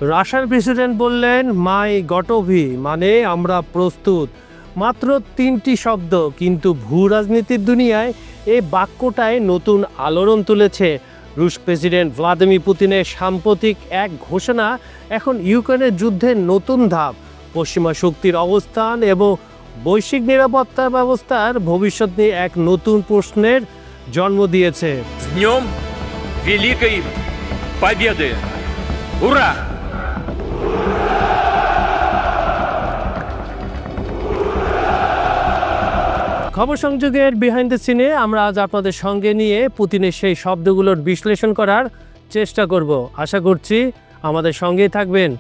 রাশিয়ার প্রেসিডেন্ট বললেন মাই গটোভি, মানে আমরা প্রস্তুত। মাত্র 3টি শব্দ, কিন্তু ভূ রাজনীতির দুনিয়ায় এই বাক্যটায় নতুন আলোড়ন তুলেছে। রুশ প্রেসিডেন্ট ভ্লাদিমির পুতিনের সাম্প্রতিক এক ঘোষণা এখন ইউক্রেনের যুদ্ধের নতুন ধাপ, পশ্চিমা শক্তির অবস্থান এবং বৈশ্বিক নিরাপত্তা ব্যবস্থার ভবিষ্যৎ নিয়ে এক নতুন প্রশ্নের জন্ম দিয়েছে। Днем Великой Победы! Ура! খবর সংযোগের বিহাইন্ড দ্য সিনে আমরা আজ আপনাদের সঙ্গে নিয়ে পুতিনের সেই শব্দগুলোর বিশ্লেষণ করার চেষ্টা করব। আশা করছি আমাদের সঙ্গেই থাকবেন।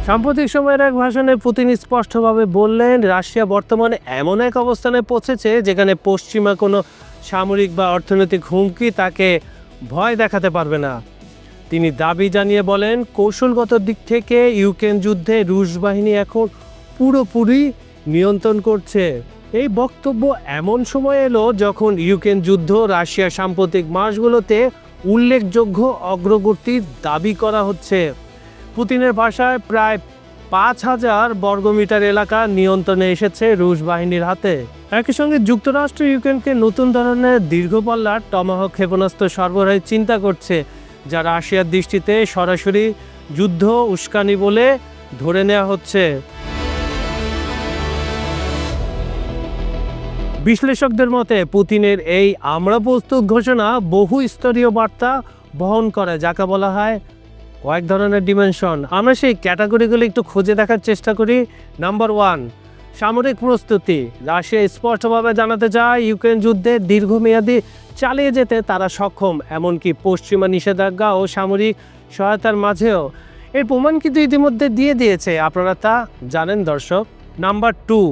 সাম্প্রতিক সময়ের এক ভাষণে পুতিন স্পষ্টভাবে বললেন, রাশিয়া বর্তমানে এমন এক অবস্থানে পৌঁছেছে যেখানে পশ্চিমা কোনো সামরিক বা অর্থনৈতিক হুমকি তাকে ভয় দেখাতে পারবে না। তিনি দাবি জানিয়ে বলেন, কৌশলগত দিক থেকে ইউক্রেন যুদ্ধে রুশ বাহিনী এখন পুরোপুরি নিয়ন্ত্রণ করছে। এই বক্তব্য এমন সময় এলো যখন ইউক্রেন যুদ্ধ রাশিয়ার সাম্প্রতিক মাসগুলোতে উল্লেখযোগ্য অগ্রগতির দাবি করা হচ্ছে। পুতিনের ভাষায় প্রায় 5000 বর্গমিটার এলাকা নিয়ন্ত্রণে এসেছে রুশ বাহিনীর হাতে। একই সঙ্গে যুক্তরাষ্ট্র ইউক্রেনকে নতুন ধরনের দীর্ঘপাল্লার টমাহক ক্ষেপণাস্ত্র সরবরাহের চিন্তা করছে, যা রাশিয়ার দৃষ্টিতে সরাসরি যুদ্ধ উস্কানি বলে ধরে নেওয়া হচ্ছে। বিশ্লেষকদের মতে পুতিনের এই আমরা প্রস্তুত ঘোষণা বহু স্তরীয় বার্তা বহন করে, যাকে বলা হয় কয়েক ধরনের ডিমেনশন। আমরা সেই ক্যাটাগরিগুলো একটু খুঁজে দেখার চেষ্টা করি। নাম্বার 1, সামরিক প্রস্তুতি। রাশিয়া স্পষ্টভাবে জানাতে চায় ইউক্রেন যুদ্ধে দীর্ঘমেয়াদী চালিয়ে যেতে তারা সক্ষম, এমনকি পশ্চিমা নিষেধাজ্ঞা ও সামরিক সহায়তার মাঝেও। এর প্রমাণ কিন্তু ইতিমধ্যে দিয়ে দিয়েছে, আপনারা তা জানেন দর্শক। নাম্বার 2,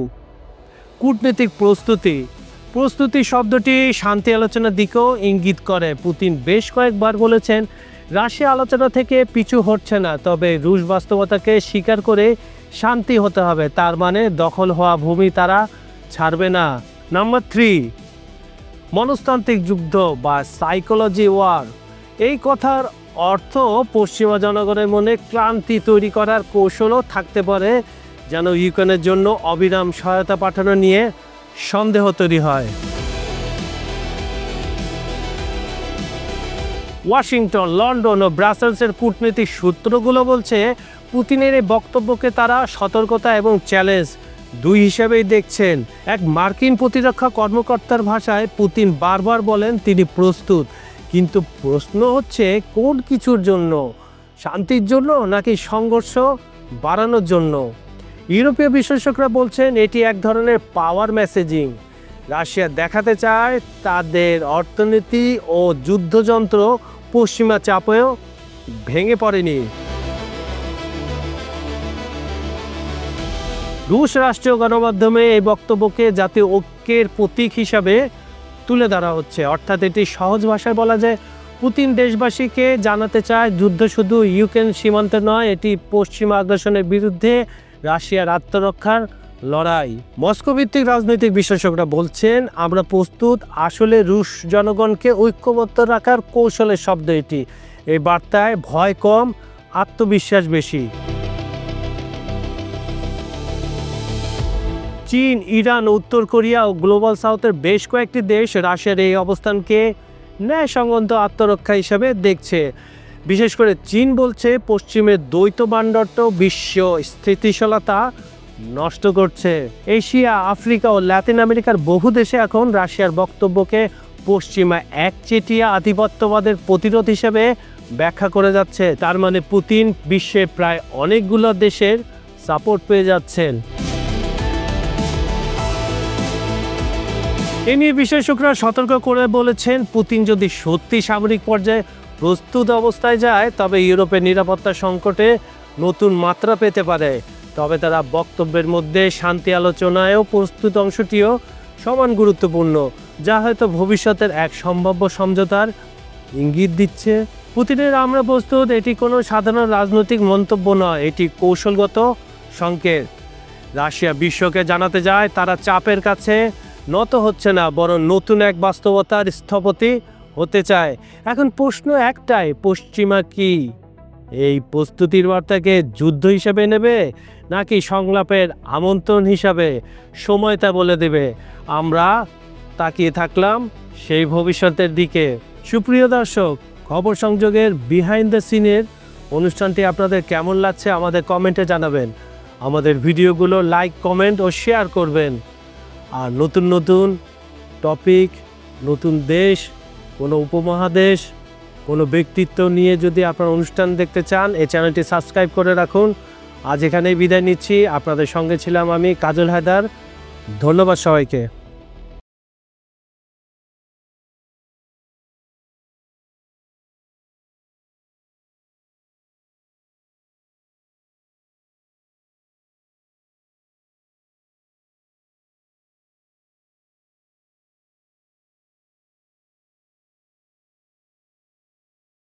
কূটনৈতিক প্রস্তুতি। প্রস্তুতি শব্দটি শান্তি আলোচনার দিকেও ইঙ্গিত করে। পুতিন বেশ কয়েকবার বলেছেন রাশিয়া আলোচনা থেকে পিছু হটছে না, তবে রুশ বাস্তবতাকে স্বীকার করে শান্তি হতে হবে। তার মানে দখল হওয়া ভূমি তারা ছাড়বে না। নাম্বার 3, মনস্তান্ত্রিক যুদ্ধ বা সাইকোলজি ওয়ার। এই কথার অর্থ পশ্চিমা জনগণের মনে ক্লান্তি তৈরি করার কৌশলও থাকতে পারে, যেন ইউক্রেনের জন্য অবিরাম সহায়তা পাঠানো নিয়ে সন্দেহ তৈরি হয়। ওয়াশিংটন, লন্ডন ও ব্রাসেলসের কূটনৈতিক সূত্রগুলো বলছে পুতিনের এই বক্তব্যকে তারা সতর্কতা এবং চ্যালেঞ্জ দুই হিসেবেই দেখছেন। এক মার্কিন প্রতিরক্ষা কর্মকর্তার ভাষায় পুতিন বারবার বলেন তিনি প্রস্তুত, কিন্তু প্রশ্ন হচ্ছে কোন কিছুর জন্য? শান্তির জন্য নাকি সংঘর্ষ বাড়ানোর জন্য? ইউরোপীয় বিশেষজ্ঞরা বলছেন এটি এক ধরনের পাওয়ার মেসেজিং। রাশিয়া দেখাতে চায় তাদের অর্থনীতি ও যুদ্ধযন্ত্র পশ্চিমা চাপেও ভেঙে পড়েনি। রুশ রাষ্ট্রীয় গণমাধ্যমে এই বক্তব্যকে জাতীয় ঐক্যের প্রতীক হিসাবে তুলে ধরা হচ্ছে। অর্থাৎ এটি সহজ ভাষায় বলা যায় পুতিন দেশবাসীকে জানাতে চায় যুদ্ধ শুধু ইউক্রেন সীমান্তে নয়, এটি পশ্চিমা আগ্রাসনের বিরুদ্ধে রাশিয়ার আত্মরক্ষার লড়াই। মস্কো ভিত্তিক রাজনৈতিক বিশেষজ্ঞরা বলছেন আমরা প্রস্তুত আসলে রুশ জনগণকে ঐক্যবদ্ধ রাখার কৌশলের শব্দ এটি। এই বার্তায় ভয় কম, আত্মবিশ্বাস বেশি। চীন, ইরান, উত্তর কোরিয়া ও গ্লোবাল সাউথের বেশ কয়েকটি দেশ রাশিয়ার এই অবস্থানকে ন্যায়সঙ্গত আত্মরক্ষা হিসেবে দেখছে। বিশেষ করে চীন বলছে পশ্চিমের দ্বৈত মানদণ্ড বিশ্ব স্থিতিশীলতা নষ্ট করছে। এশিয়া, আফ্রিকা ও লাতিন আমেরিকার বহু দেশে এখন রাশিয়ার বক্তব্যকে পশ্চিমা একচেটিয়া আধিপত্যবাদের প্রতিরোধ হিসেবে ব্যাখ্যা করে যাচ্ছে। তার মানে পুতিন বিশ্বের প্রায় অনেকগুলো দেশের সাপোর্ট পেয়ে যাচ্ছেন। এ নিয়ে বিশেষজ্ঞরা সতর্ক করে বলেছেন পুতিন যদি সত্যি সামরিক পর্যায়ে প্রস্তুত অবস্থায় যায় তবে ইউরোপের নিরাপত্তা সংকটে নতুন মাত্রা পেতে পারে। তবে তারা বক্তব্যের মধ্যে শান্তি আলোচনায়ও প্রস্তুত অংশটিও সমান গুরুত্বপূর্ণ, যা হয়তো ভবিষ্যতের এক সম্ভাব্য সমঝোতার ইঙ্গিত দিচ্ছে। পুতিনের আমরা প্রস্তুত এটি কোনো সাধারণ রাজনৈতিক মন্তব্য নয়, এটি কৌশলগত সংকেত। রাশিয়া বিশ্বকে জানাতে যায় তারা চাপের কাছে নত হচ্ছে না, বরং নতুন এক বাস্তবতার স্থপতি হতে চায়। এখন প্রশ্ন একটাই, পশ্চিমা কি এই প্রস্তুতির বার্তাকে যুদ্ধ হিসেবে নেবে নাকি সংলাপের আমন্ত্রণ হিসাবে? সময় তা বলে দেবে। আমরা তাকিয়ে থাকলাম সেই ভবিষ্যতের দিকে। সুপ্রিয় দর্শক, খবর সংযোগের বিহাইন্ড দ্য সিনের অনুষ্ঠানটি আপনাদের কেমন লাগছে আমাদের কমেন্টে জানাবেন। আমাদের ভিডিওগুলো লাইক, কমেন্ট ও শেয়ার করবেন। আর নতুন নতুন টপিক, নতুন দেশ, কোনো উপমহাদেশ, কোনো ব্যক্তিত্ব নিয়ে যদি আপনার অনুষ্ঠান দেখতে চান, এই চ্যানেলটি সাবস্ক্রাইব করে রাখুন। আজ এখানেই বিদায় নিচ্ছি। আপনাদের সঙ্গে ছিলাম আমি, কাজল হায়দার। ধন্যবাদ সবাইকে।